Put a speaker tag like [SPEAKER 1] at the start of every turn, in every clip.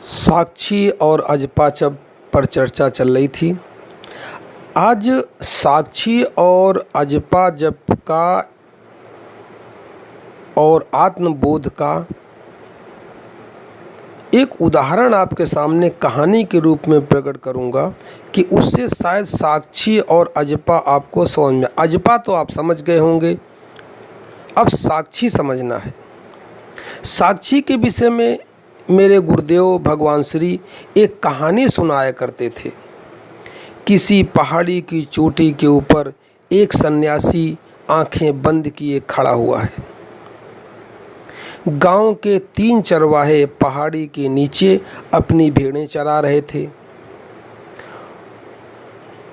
[SPEAKER 1] साक्षी और अजपाचप पर चर्चा चल रही थी। आज साक्षी और अजपाजप का और आत्मबोध का एक उदाहरण आपके सामने कहानी के रूप में प्रकट करूंगा कि उससे शायद साक्षी और अजपा आपको समझ में। अजपा तो आप समझ गए होंगे, अब साक्षी समझना है। साक्षी के विषय में मेरे गुरुदेव भगवान श्री एक कहानी सुनाया करते थे। किसी पहाड़ी की चोटी के ऊपर एक सन्यासी आंखें बंद किए खड़ा हुआ है। गांव के 3 चरवाहे पहाड़ी के नीचे अपनी भेड़ें चरा रहे थे।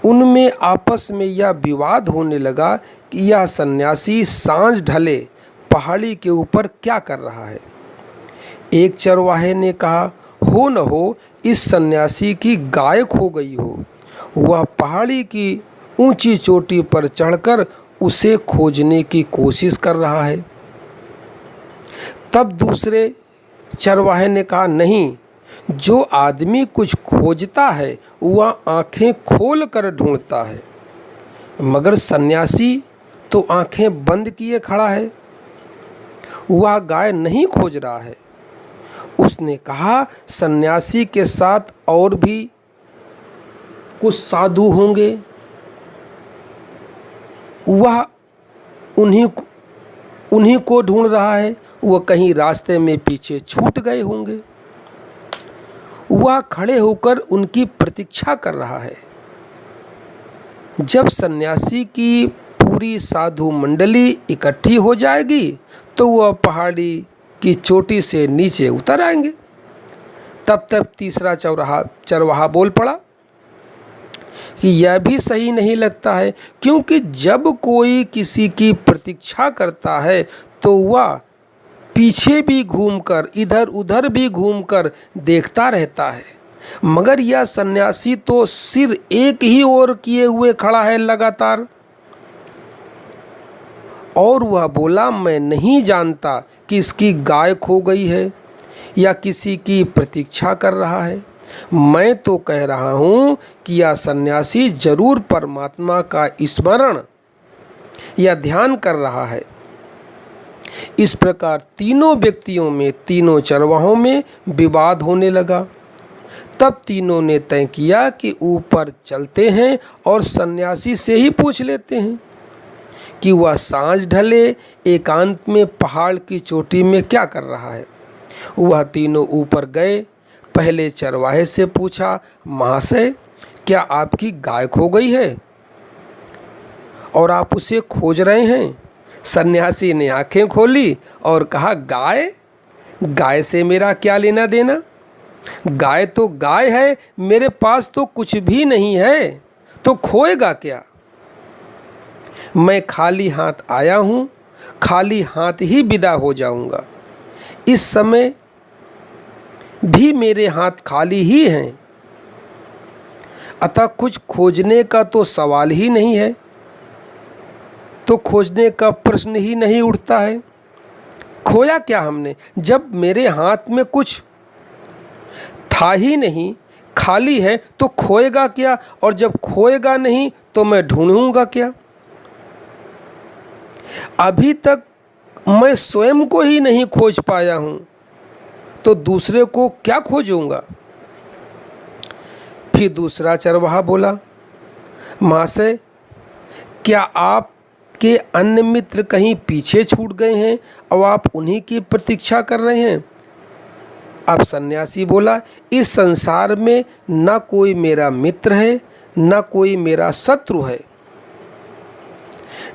[SPEAKER 1] उनमें आपस में यह विवाद होने लगा कि यह सन्यासी सांझ ढले पहाड़ी के ऊपर क्या कर रहा है। एक चरवाहे ने कहा, हो न हो इस सन्यासी की गाय खो गई हो, वह पहाड़ी की ऊंची चोटी पर चढ़कर उसे खोजने की कोशिश कर रहा है। तब दूसरे चरवाहे ने कहा, नहीं, जो आदमी कुछ खोजता है वह आंखें खोल कर ढूंढता है, मगर सन्यासी तो आंखें बंद किए खड़ा है, वह गाय नहीं खोज रहा है। उसने कहा, सन्यासी के साथ और भी कुछ साधु होंगे, वह उन्हीं को ढूंढ रहा है, वह कहीं रास्ते में पीछे छूट गए होंगे। वह खड़े होकर उनकी प्रतीक्षा कर रहा है। जब सन्यासी की पूरी साधु मंडली इकट्ठी हो जाएगी तो वह पहाड़ी की चोटी से नीचे उतर आएंगे। तब तक तीसरा चरवाहा बोल पड़ा कि यह भी सही नहीं लगता है, क्योंकि जब कोई किसी की प्रतीक्षा करता है तो वह पीछे भी घूमकर इधर उधर भी घूमकर देखता रहता है, मगर यह सन्यासी तो सिर एक ही ओर किए हुए खड़ा है लगातार। और वह बोला, मैं नहीं जानता कि इसकी गाय खो गई है या किसी की प्रतीक्षा कर रहा है। मैं तो कह रहा हूँ कि यह सन्यासी जरूर परमात्मा का स्मरण या ध्यान कर रहा है। इस प्रकार तीनों व्यक्तियों में, तीनों चरवाहों में विवाद होने लगा। तब तीनों ने तय किया कि ऊपर चलते हैं और सन्यासी से ही पूछ लेते हैं कि वह सांझ ढले एकांत में पहाड़ की चोटी में क्या कर रहा है। वह तीनों ऊपर गए। पहले चरवाहे से पूछा, महाशय, क्या आपकी गाय खो गई है और आप उसे खोज रहे हैं? सन्यासी ने आंखें खोली और कहा, गाय से मेरा क्या लेना देना? गाय तो गाय है, मेरे पास तो कुछ भी नहीं है, तो खोएगा क्या? मैं खाली हाथ आया हूँ, खाली हाथ ही विदा हो जाऊंगा। इस समय भी मेरे हाथ खाली ही हैं, अतः कुछ खोजने का तो सवाल ही नहीं है, तो खोजने का प्रश्न ही नहीं उठता है। खोया क्या हमने, जब मेरे हाथ में कुछ था ही नहीं, खाली है, तो खोएगा क्या? और जब खोएगा नहीं तो मैं ढूंढूंगा क्या? अभी तक मैं स्वयं को ही नहीं खोज पाया हूं, तो दूसरे को क्या खोजूंगा? फिर दूसरा चरवाहा बोला, महाशय, क्या आपके अन्य मित्र कहीं पीछे छूट गए हैं और आप उन्हीं की प्रतीक्षा कर रहे हैं? अब सन्यासी बोला, इस संसार में न कोई मेरा मित्र है न कोई मेरा शत्रु है।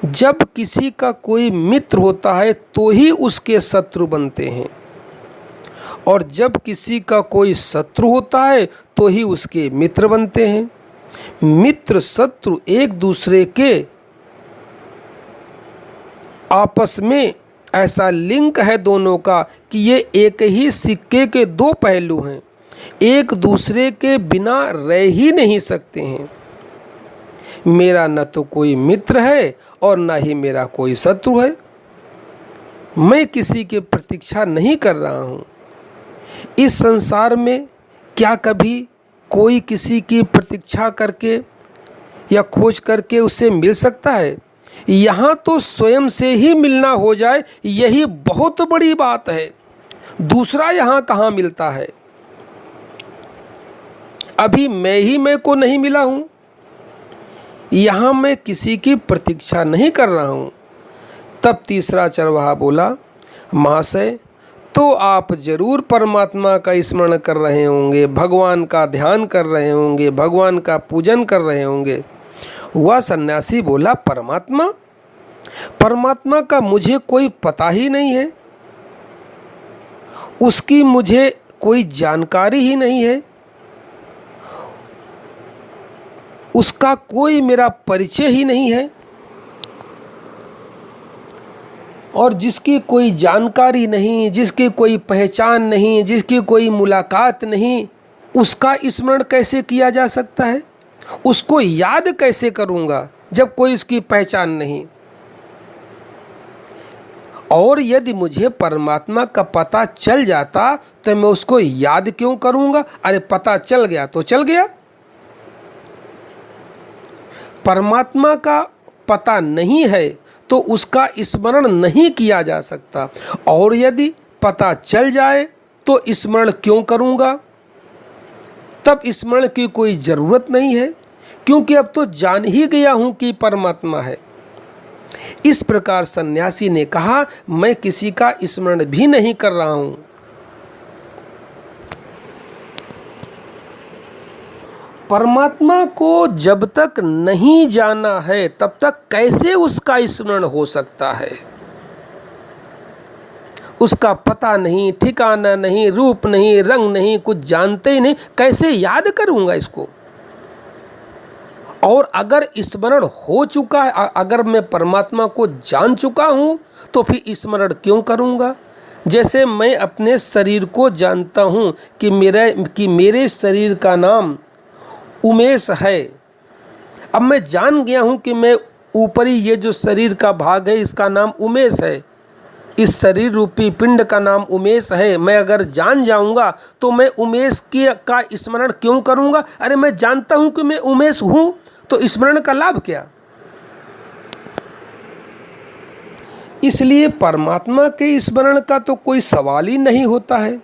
[SPEAKER 1] जब किसी का कोई मित्र होता है तो ही उसके शत्रु बनते हैं, और जब किसी का कोई शत्रु होता है तो ही उसके मित्र बनते हैं। मित्र शत्रु एक दूसरे के आपस में ऐसा लिंक है दोनों का कि ये एक ही सिक्के के 2 पहलू हैं, एक दूसरे के बिना रह ही नहीं सकते हैं। मेरा न तो कोई मित्र है और न ही मेरा कोई शत्रु है। मैं किसी की प्रतीक्षा नहीं कर रहा हूँ। इस संसार में क्या कभी कोई किसी की प्रतीक्षा करके या खोज करके उससे मिल सकता है? यहाँ तो स्वयं से ही मिलना हो जाए, यही बहुत बड़ी बात है। दूसरा यहाँ कहाँ मिलता है? अभी मैं को नहीं मिला हूँ, यहाँ मैं किसी की प्रतीक्षा नहीं कर रहा हूँ। तब तीसरा चरवाहा बोला, महाशय, तो आप जरूर परमात्मा का स्मरण कर रहे होंगे, भगवान का ध्यान कर रहे होंगे, भगवान का पूजन कर रहे होंगे। वह सन्यासी बोला, परमात्मा? परमात्मा का मुझे कोई पता ही नहीं है, उसकी मुझे कोई जानकारी ही नहीं है, उसका कोई मेरा परिचय ही नहीं है। और जिसकी कोई जानकारी नहीं, जिसकी कोई पहचान नहीं, जिसकी कोई मुलाकात नहीं, उसका स्मरण कैसे किया जा सकता है? उसको याद कैसे करूँगा जब कोई उसकी पहचान नहीं? और यदि मुझे परमात्मा का पता चल जाता तो मैं उसको याद क्यों करूँगा? अरे पता चल गया तो चल गया। परमात्मा का पता नहीं है तो उसका स्मरण नहीं किया जा सकता, और यदि पता चल जाए तो स्मरण क्यों करूँगा? तब स्मरण की कोई ज़रूरत नहीं है, क्योंकि अब तो जान ही गया हूँ कि परमात्मा है। इस प्रकार सन्यासी ने कहा, मैं किसी का स्मरण भी नहीं कर रहा हूँ। परमात्मा को जब तक नहीं जाना है तब तक कैसे उसका स्मरण हो सकता है? उसका पता नहीं, ठिकाना नहीं, रूप नहीं, रंग नहीं, कुछ जानते ही नहीं, कैसे याद करूंगा इसको? और अगर स्मरण हो चुका है, अगर मैं परमात्मा को जान चुका हूं, तो फिर स्मरण क्यों करूंगा? जैसे मैं अपने शरीर को जानता हूं कि मेरे शरीर का नाम उमेश है। अब मैं जान गया हूं कि मैं ऊपरी ये जो शरीर का भाग है इसका नाम उमेश है, इस शरीर रूपी पिंड का नाम उमेश है। मैं अगर जान जाऊंगा तो मैं उमेश का स्मरण क्यों करूंगा? अरे मैं जानता हूं कि मैं उमेश हूं, तो स्मरण का लाभ क्या? इसलिए परमात्मा के स्मरण का तो कोई सवाल ही नहीं होता है।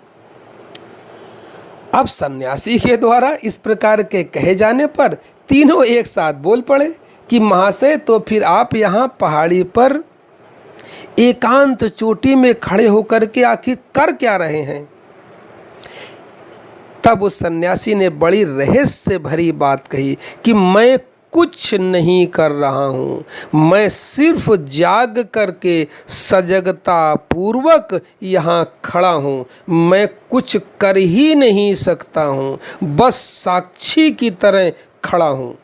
[SPEAKER 1] अब सन्यासी के द्वारा इस प्रकार के कहे जाने पर तीनों एक साथ बोल पड़े कि महाशय, तो फिर आप यहाँ पहाड़ी पर एकांत चोटी में खड़े होकर के आखिर कर क्या रहे हैं? तब उस सन्यासी ने बड़ी रहस्य से भरी बात कही कि मैं कुछ नहीं कर रहा हूँ, मैं सिर्फ जाग करके सजगता पूर्वक यहाँ खड़ा हूँ। मैं कुछ कर ही नहीं सकता हूँ, बस साक्षी की तरह खड़ा हूँ।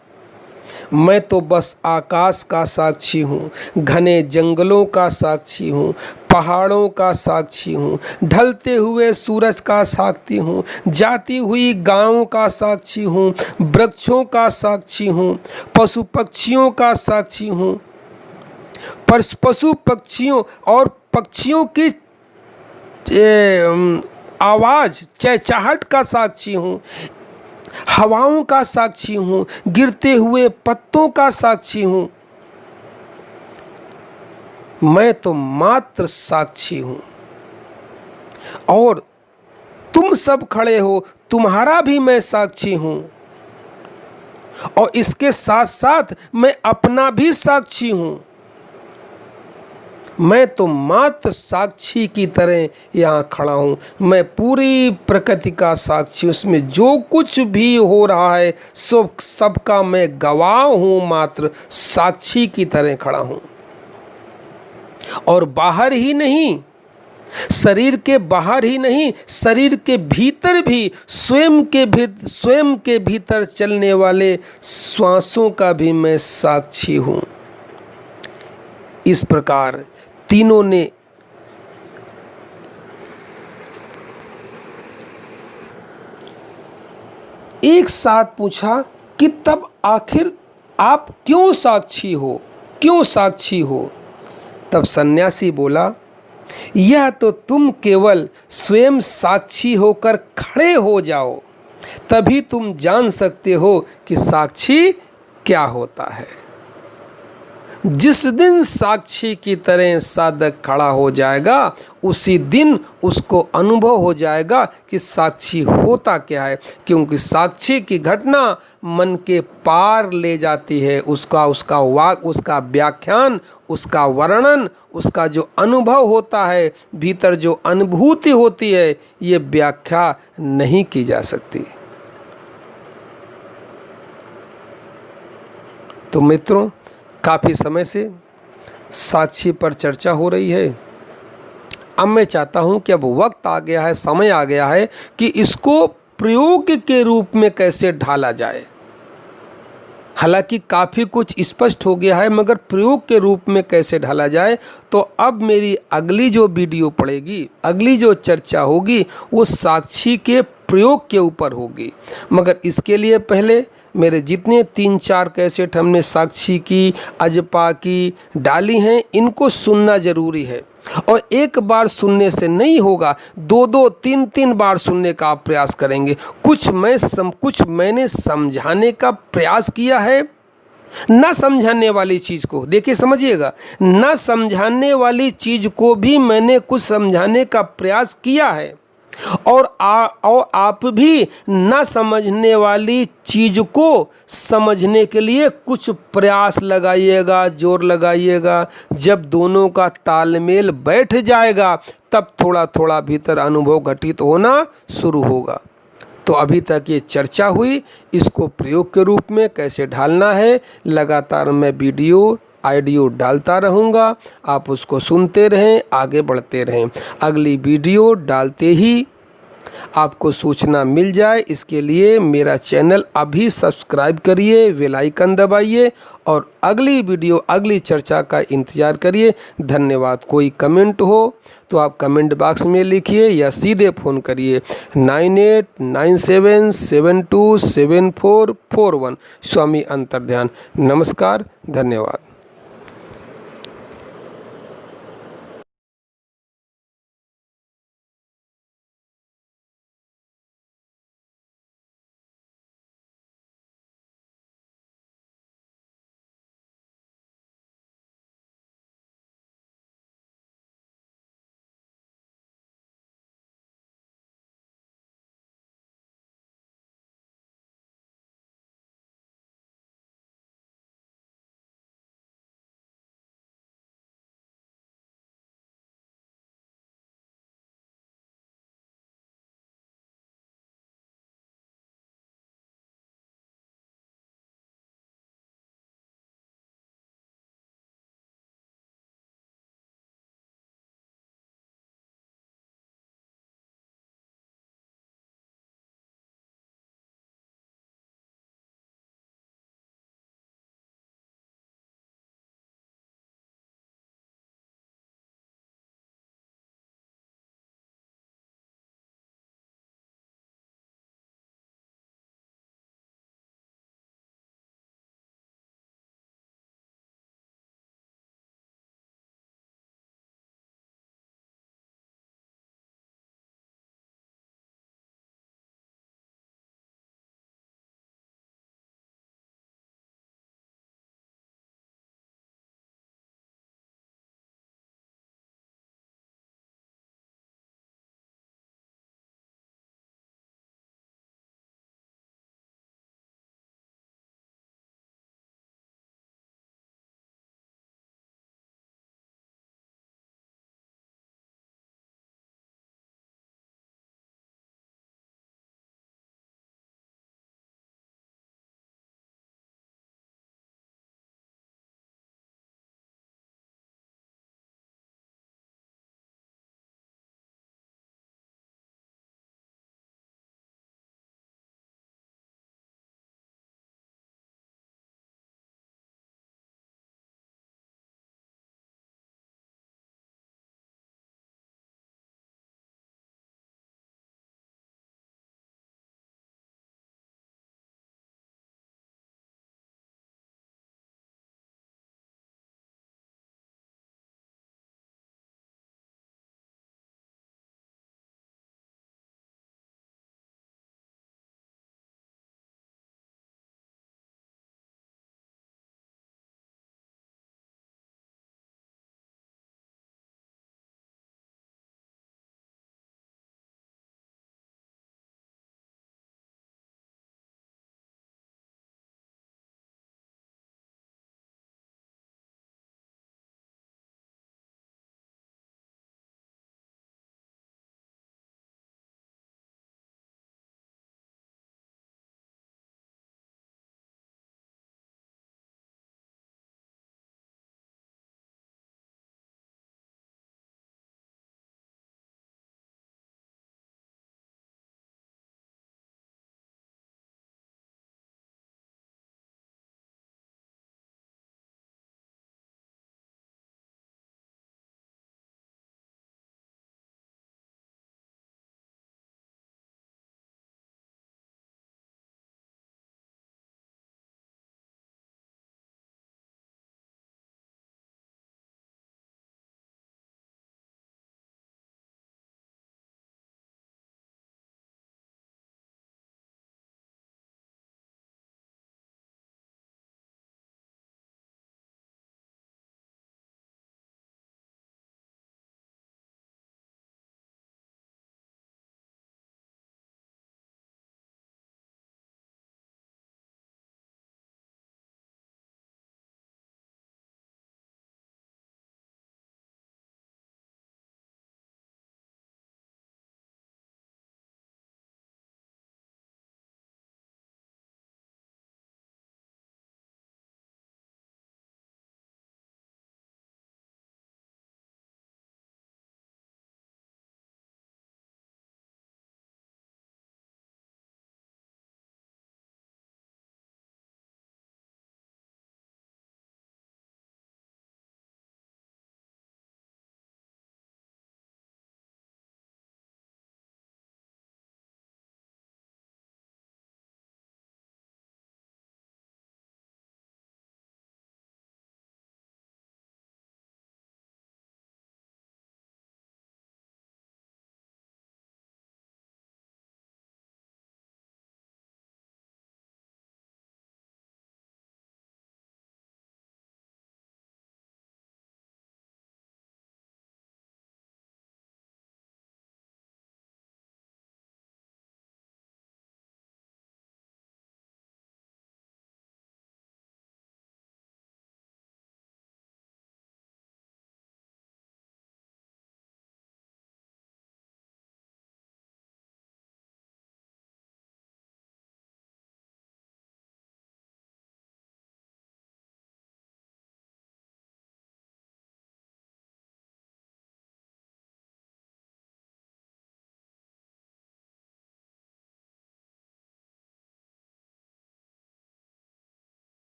[SPEAKER 1] मैं तो बस आकाश का साक्षी हूँ, घने जंगलों का साक्षी हूँ, पहाड़ों का साक्षी हूँ, ढलते हुए सूरज का साक्षी हूँ, जाती हुई गायों का साक्षी हूँ, वृक्षों का साक्षी हूँ, पशु पक्षियों का साक्षी हूँ, पशु पक्षियों और पक्षियों की आवाज़ चहचहाहट का साक्षी हूँ, हवाओं का साक्षी हूँ, गिरते हुए पत्तों का साक्षी हूँ। मैं तो मात्र साक्षी हूँ, और तुम सब खड़े हो, तुम्हारा भी मैं साक्षी हूँ, और इसके साथ साथ मैं अपना भी साक्षी हूँ। मैं तो मात्र साक्षी की तरह यहाँ खड़ा हूँ। मैं पूरी प्रकृति का साक्षी, उसमें जो कुछ भी हो रहा है सबका मैं गवाह हूँ, मात्र साक्षी की तरह खड़ा हूँ। और बाहर ही नहीं, शरीर के बाहर ही नहीं, शरीर के भीतर भी, स्वयं के भीतर चलने वाले श्वासों का भी मैं साक्षी हूँ। इस प्रकार तीनों ने एक साथ पूछा कि तब आखिर आप क्यों साक्षी हो, क्यों साक्षी हो? तब सन्यासी बोला, यह तो तुम केवल स्वयं साक्षी होकर खड़े हो जाओ, तभी तुम जान सकते हो कि साक्षी क्या होता है। जिस दिन साक्षी की तरह साधक खड़ा हो जाएगा, उसी दिन उसको अनुभव हो जाएगा कि साक्षी होता क्या है, क्योंकि साक्षी की घटना मन के पार ले जाती है। उसका वाक, उसका व्याख्यान, उसका वर्णन, उसका जो अनुभव होता है, भीतर जो अनुभूति होती है, ये व्याख्या नहीं की जा सकती। तो मित्रों, काफ़ी समय से साक्षी पर चर्चा हो रही है। अब मैं चाहता हूं कि अब वक्त आ गया है, समय आ गया है कि इसको प्रयोग के रूप में कैसे ढाला जाए। हालांकि काफ़ी कुछ स्पष्ट हो गया है, मगर प्रयोग के रूप में कैसे ढाला जाए, तो अब मेरी अगली जो वीडियो पड़ेगी, अगली जो चर्चा होगी, वो साक्षी के प्रयोग के ऊपर होगी। मगर इसके लिए पहले मेरे जितने 3-4 कैसेट हमने साक्षी की, अजपा की डाली हैं, इनको सुनना ज़रूरी है। और एक बार सुनने से नहीं होगा, 2-2, 3-3 बार सुनने का आप प्रयास करेंगे। कुछ मैंने समझाने का प्रयास किया है। ना समझाने वाली चीज़ को देखिए, समझिएगा, ना समझाने वाली चीज़ को भी मैंने कुछ समझाने का प्रयास किया है। और आप भी ना समझने वाली चीज़ को समझने के लिए कुछ प्रयास लगाइएगा, जोर लगाइएगा। जब दोनों का तालमेल बैठ जाएगा, तब थोड़ा थोड़ा भीतर अनुभव घटित होना शुरू होगा। तो अभी तक ये चर्चा हुई, इसको प्रयोग के रूप में कैसे ढालना है, लगातार मैं वीडियो ऑडियो डालता रहूँगा। आप उसको सुनते रहें, आगे बढ़ते रहें। अगली वीडियो डालते ही आपको सूचना मिल जाए, इसके लिए मेरा चैनल अभी सब्सक्राइब करिए, बेल आइकन दबाइए और अगली वीडियो, अगली चर्चा का इंतज़ार करिए। धन्यवाद। कोई कमेंट हो तो आप कमेंट बॉक्स में लिखिए या सीधे फ़ोन करिए 9897727441। स्वामी अंतर्ध्यान। नमस्कार, धन्यवाद।